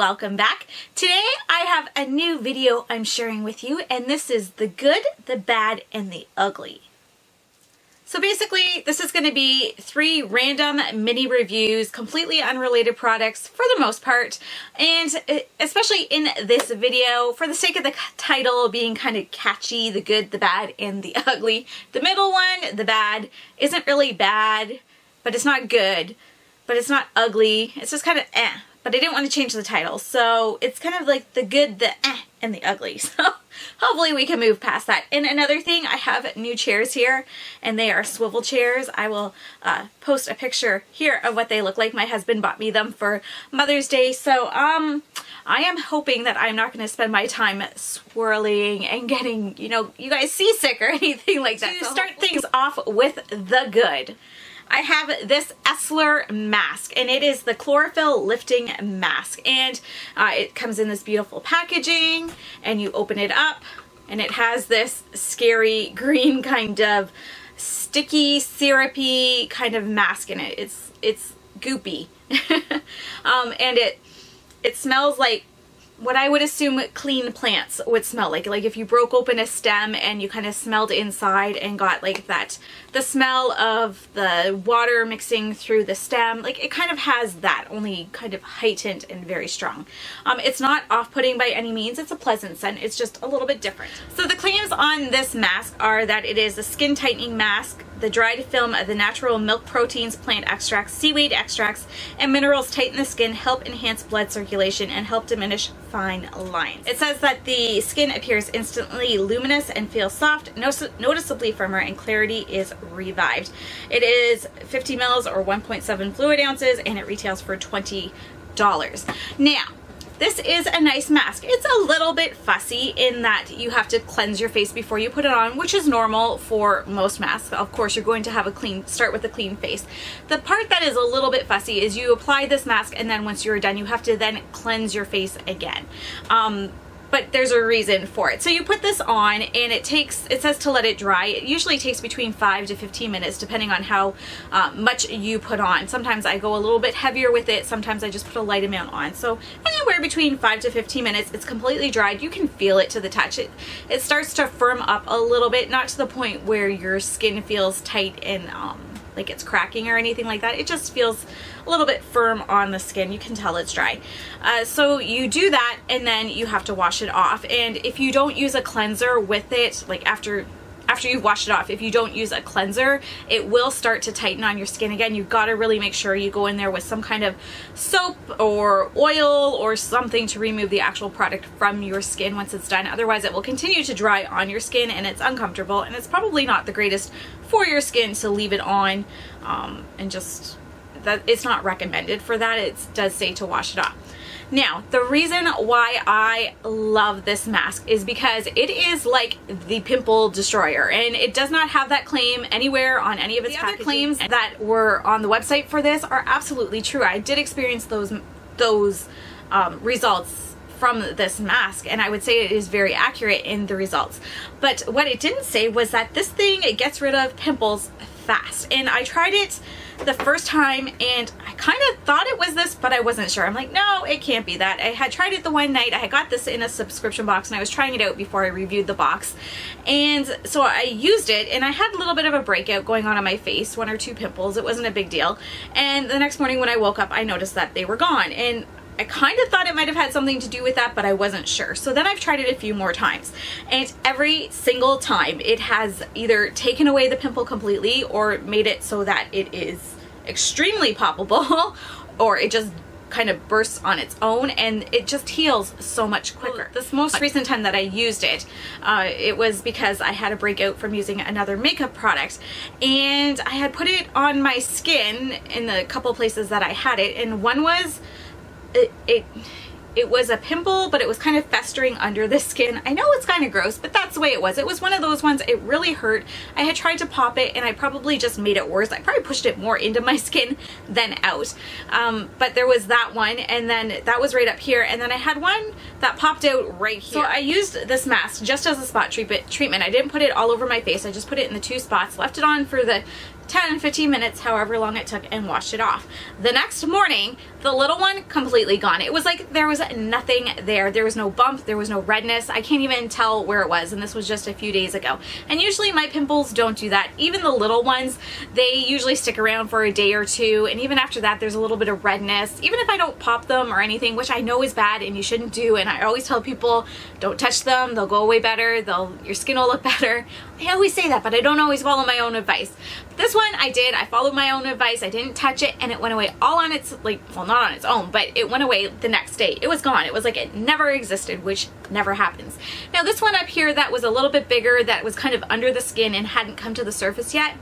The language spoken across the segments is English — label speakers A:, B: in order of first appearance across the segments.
A: welcome back. Today I have a new video I'm sharing with you, and this is the good, the bad, and the ugly. So basically, this is going to be 3 random mini reviews, completely unrelated products for the most part, and especially in this video, for the sake of the title being kind of catchy, the good, the bad, and the ugly. The middle one, the bad, isn't really bad, but it's not good, but it's not ugly. It's just kind of eh. But I didn't want to change the title, so it's kind of like the good, the eh, and the ugly. So hopefully we can move past that. And another thing, I have new chairs here, and they are swivel chairs. I will post a picture here of what they look like. My husband bought me them for Mother's Day, so I am hoping that I'm not going to spend my time swirling and getting, you know, you guys seasick or anything like that. To start things off with the good, I have this Eslor mask, and it is the Chlorophyll lifting mask, and it comes in this beautiful packaging, and you open it up and it has this scary green kind of sticky, syrupy kind of mask in it. It's goopy. And it smells like what I would assume clean plants would smell like if you broke open a stem and you kind of smelled inside and got like that, the smell of the water mixing through the stem, like it kind of has that, only kind of heightened and very strong. It's not off-putting by any means. It's a pleasant scent. It's just a little bit different. So the claims on this mask are that it is a skin tightening mask. The dried film of the natural milk proteins, plant extracts, seaweed extracts, and minerals tighten the skin, help enhance blood circulation, and help diminish fine lines. It says that the skin appears instantly luminous and feels soft, noticeably firmer, and clarity is revived. It is 50 mils or 1.7 fluid ounces, and it retails for $20. Now, this is a nice mask. It's a little bit fussy in that you have to cleanse your face before you put it on, which is normal for most masks. Of course, you're going to have start with a clean face. The part that is a little bit fussy is you apply this mask, and then once you're done, you have to then cleanse your face again. But there's a reason for it. So you put this on, and it says to let it dry. It usually takes between 5 to 15 minutes depending on how much you put on. Sometimes I go a little bit heavier with it. Sometimes I just put a light amount on. So anywhere between 5 to 15 minutes, it's completely dried. You can feel it to the touch. It starts to firm up a little bit, not to the point where your skin feels tight and like it's cracking or anything like that. It just feels a little bit firm on the skin. You can tell it's dry. So you do that, and then you have to wash it off. And if you don't use a cleanser with it, like after you've washed it off, if you don't use a cleanser, it will start to tighten on your skin again. You've got to really make sure you go in there with some kind of soap or oil or something to remove the actual product from your skin once it's done. Otherwise, it will continue to dry on your skin, and it's uncomfortable, and it's probably not the greatest for your skin to leave it on, and just that it's not recommended for that. It does say to wash it off. Now, the reason why I love this mask is because it is like the pimple destroyer, and it does not have that claim anywhere on any of its packaging. The other claims that were on the website for this are absolutely true. I did experience those results from this mask, and I would say it is very accurate in the results. But what it didn't say was that this thing, it gets rid of pimples fast. And I tried it the first time, and I kind of thought it was this, but I wasn't sure. I'm like, no, it can't be that. I had tried it the one night. I had got this in a subscription box, and I was trying it out before I reviewed the box. And so I used it, and I had a little bit of a breakout going on my face, 1 or 2 pimples. It wasn't a big deal. And the next morning when I woke up, I noticed that they were gone. And I kind of thought it might have had something to do with that, but I wasn't sure. So then I've tried it a few more times, and every single time it has either taken away the pimple completely or made it so that it is extremely poppable, or it just kind of bursts on its own, and it just heals so much quicker. This most recent time that I used it, it was because I had a breakout from using another makeup product, and I had put it on my skin in the couple places that I had it, and one was it was a pimple, but it was kind of festering under the skin. I know it's kind of gross, but that's the way it was. It was one of those ones, it really hurt. I had tried to pop it, and I probably just made it worse. I probably pushed it more into my skin than out. But there was that one, and then that was right up here, and then I had one that popped out right here. So I used this mask just as a spot treatment. I didn't put it all over my face. I just put it in the 2 spots, left it on for the 10-15 minutes, however long it took, and washed it off. The next morning, the little one completely gone. It was like there was was nothing there. There was no bump, there was no redness. I can't even tell where it was, and this was just a few days ago. And usually my pimples don't do that. Even the little ones, they usually stick around for a day or two, and even after that there's a little bit of redness. Even if I don't pop them or anything, which I know is bad and you shouldn't do, and I always tell people don't touch them, they'll go away better, your skin will look better. I always say that, but I don't always follow my own advice. But this one I did. I followed my own advice. I didn't touch it, and it went away all on its, like, well, not on its own, but it went away the next day. It was gone. It was like it never existed, which never happens. Now this one up here that was a little bit bigger, that was kind of under the skin and hadn't come to the surface yet,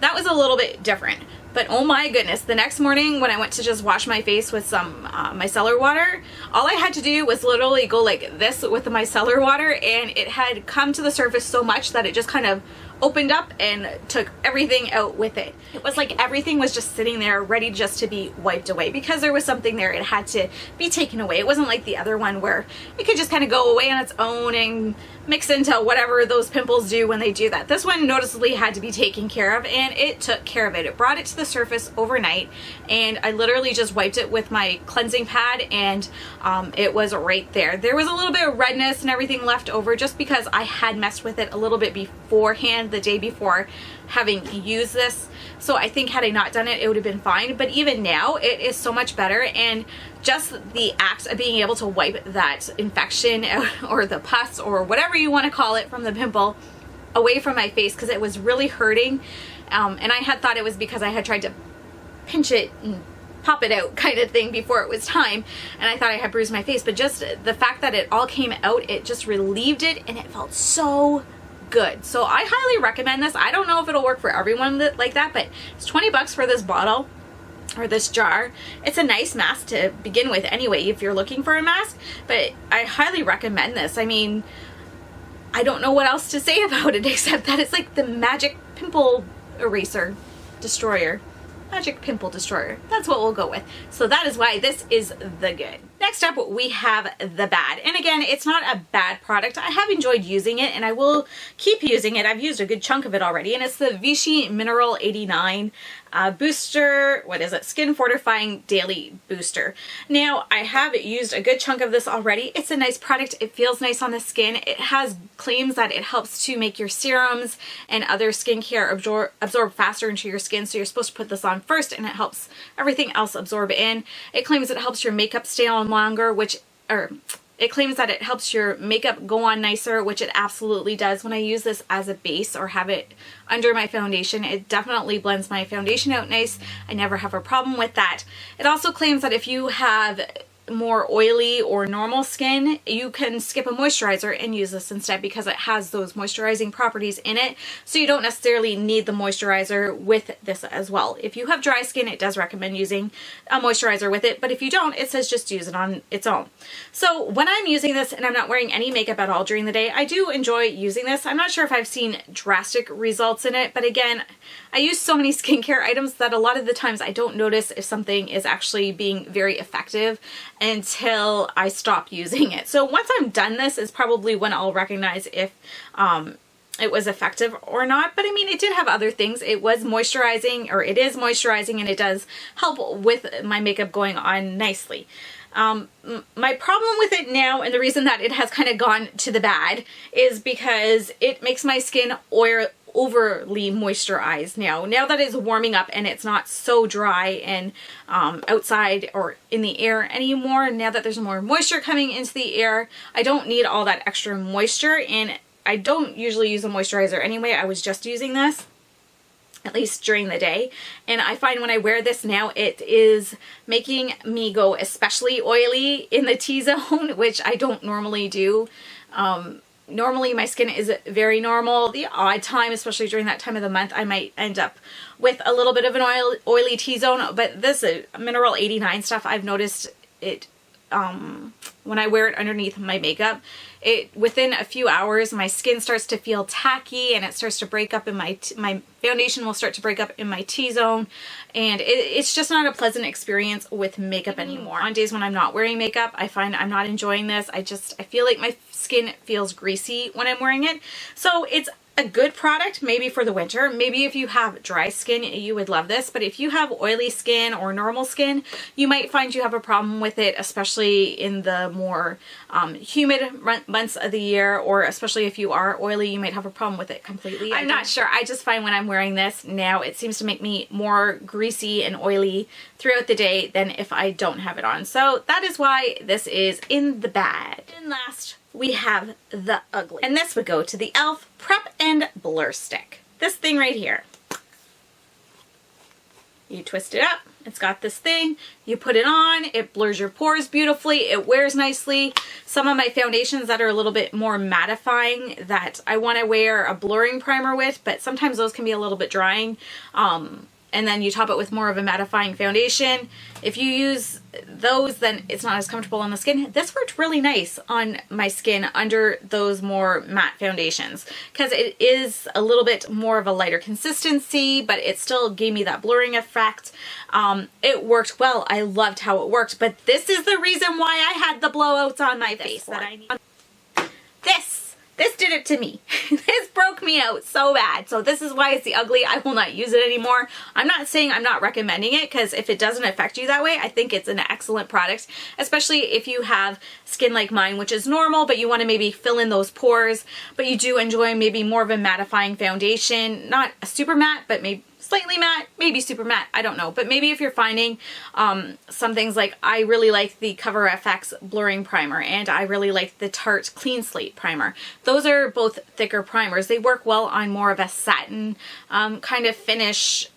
A: that was a little bit different. But oh my goodness, the next morning when I went to just wash my face with some micellar water, all I had to do was literally go like this with the micellar water, and it had come to the surface so much that it just kind of opened up and took everything out with it. It was like everything was just sitting there ready just to be wiped away. Because there was something there, it had to be taken away. It wasn't like the other one where it could just kind of go away on its own and mix into whatever those pimples do when they do that. This one noticeably had to be taken care of, and it took care of it. It brought it to the surface overnight, and I literally just wiped it with my cleansing pad, and it was right there. There was a little bit of redness and everything left over just because I had messed with it a little bit beforehand, the day before having used this. So I think had I not done it, it would have been fine. But even now, it is so much better. And just the act of being able to wipe that infection or the pus or whatever you want to call it from the pimple away from my face, because it was really hurting. And I had thought it was because I had tried to pinch it and pop it out kind of thing before it was time, and I thought I had bruised my face. But just the fact that it all came out, it just relieved it, and it felt so good. So I highly recommend this. I don't know if it'll work for everyone like that, but it's 20 bucks for this bottle or this jar. It's a nice mask to begin with anyway if you're looking for a mask, but I highly recommend this. I mean, I don't know what else to say about it except that it's like the magic pimple eraser destroyer. Magic pimple destroyer. That's what we'll go with. So that is why this is the good. Next up, we have the bad. And again, it's not a bad product. I have enjoyed using it, and I will keep using it. I've used a good chunk of it already, and it's the Vichy Mineral 89 Booster, what is it? Skin Fortifying Daily Booster. Now, I have used a good chunk of this already. It's a nice product. It feels nice on the skin. It has claims that it helps to make your serums and other skincare absorb faster into your skin. So you're supposed to put this on first, and it helps everything else absorb in. It claims it helps your makeup stay on longer, it claims that it helps your makeup go on nicer, which it absolutely does. When I use this as a base or have it under my foundation, it definitely blends my foundation out nice. I never have a problem with that. It also claims that if you have more oily or normal skin, you can skip a moisturizer and use this instead, because it has those moisturizing properties in it. So you don't necessarily need the moisturizer with this as well. If you have dry skin, it does recommend using a moisturizer with it, but if you don't, it says just use it on its own. So when I'm using this and I'm not wearing any makeup at all during the day, I do enjoy using this. I'm not sure if I've seen drastic results in it, but again, I use so many skincare items that a lot of the times I don't notice if something is actually being very effective until I stop using it. So once I'm done this is probably when I'll recognize if it was effective or not. But I mean, it did have other things. It was moisturizing, or it is moisturizing, and it does help with my makeup going on nicely. My problem with it now, and the reason that it has kind of gone to the bad, is because it makes my skin overly moisturized now that it's warming up and it's not so dry and outside or in the air anymore. Now that there's more moisture coming into the air, I don't need all that extra moisture, and I don't usually use a moisturizer anyway. I was just using this, at least during the day, and I find when I wear this now, it is making me go especially oily in the T-zone, which I don't normally do. Normally my skin is very normal. The odd time, especially during that time of the month, I might end up with a little bit of an oily T-zone, but this Mineral 89 stuff, I've noticed it when I wear it underneath my makeup, within a few hours my skin starts to feel tacky, and it starts to break up in my foundation will start to break up in my T-zone, and it's just not a pleasant experience with makeup anymore. On days when I'm not wearing makeup, I find I'm not enjoying this. I feel like my skin feels greasy when I'm wearing it. So it's a good product maybe for the winter. Maybe if you have dry skin, you would love this. But if you have oily skin or normal skin, you might find you have a problem with it, especially in the more humid months of the year, or especially if you are oily, you might have a problem with it completely. I'm not sure. I just find when I'm wearing this now, it seems to make me more greasy and oily throughout the day than if I don't have it on. So that is why this is in the bad. And last, we have the ugly. And this would go to the e.l.f. Prep and Blur Stick. This thing right here. You twist it up. It's got this thing. You put it on. It blurs your pores beautifully. It wears nicely. Some of my foundations that are a little bit more mattifying that I want to wear a blurring primer with, but sometimes those can be a little bit drying. And then you top it with more of a mattifying foundation. If you use those, then it's not as comfortable on the skin. This worked really nice on my skin under those more matte foundations because it is a little bit more of a lighter consistency, but it still gave me that blurring effect. It worked well. I loved how it worked, but this is the reason why I had the blowouts on my face that I need. This did it to me. This broke me out so bad. So this is why it's the ugly. I will not use it anymore. I'm not saying I'm not recommending it, because if it doesn't affect you that way, I think it's an excellent product, especially if you have skin like mine, which is normal, but you want to maybe fill in those pores, but you do enjoy maybe more of a mattifying foundation. Not a super matte, but maybe slightly matte, maybe super matte, I don't know. But maybe if you're finding some things like, I really like the Cover FX blurring primer, and I really like the Tarte Clean Slate primer. Those are both thicker primers. They work well on more of a satin kind of finish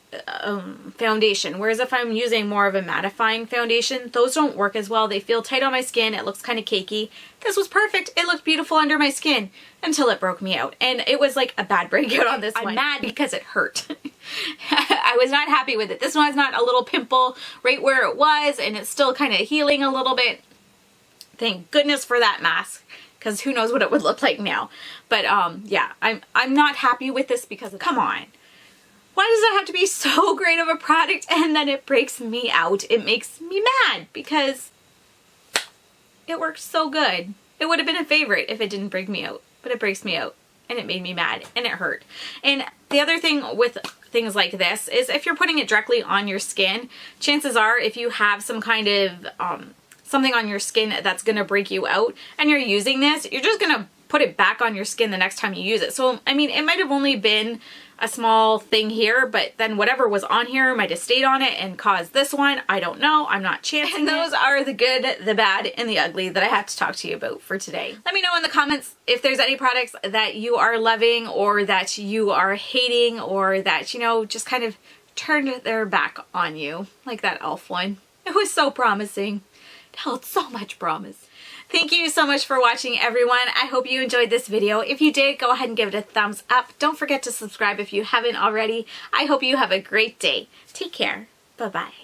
A: foundation, whereas if I'm using more of a mattifying foundation, those don't work as well. They feel tight on my skin. It looks kind of cakey. This was perfect. It looked beautiful under my skin until it broke me out, and it was like a bad breakout on this one. I'm mad because it hurt. I was not happy with it. This one has not a little pimple right where it was, and it's still kind of healing a little bit. Thank goodness for that mask, because who knows what it would look like now. But yeah, I'm not happy with this because of that. Come on. Why does that have to be so great of a product and then it breaks me out? It makes me mad because it worked so good. It would have been a favorite if it didn't break me out, but it breaks me out and it made me mad and it hurt. And the other thing with things like this is if you're putting it directly on your skin, chances are if you have some kind of something on your skin that's going to break you out and you're using this, you're just going to put it back on your skin the next time you use it. So, I mean, it might have only been a small thing here, but then whatever was on here might have stayed on it and caused this one. I don't know. I'm not chancing. And those are the good, the bad, and the ugly that I have to talk to you about for today. Let me know in the comments if there's any products that you are loving or that you are hating or that, you know, just kind of turned their back on you, like that e.l.f. one. It was so promising. It held so much promise. Thank you so much for watching, everyone. I hope you enjoyed this video. If you did, go ahead and give it a thumbs up. Don't forget to subscribe if you haven't already. I hope you have a great day. Take care. Bye-bye.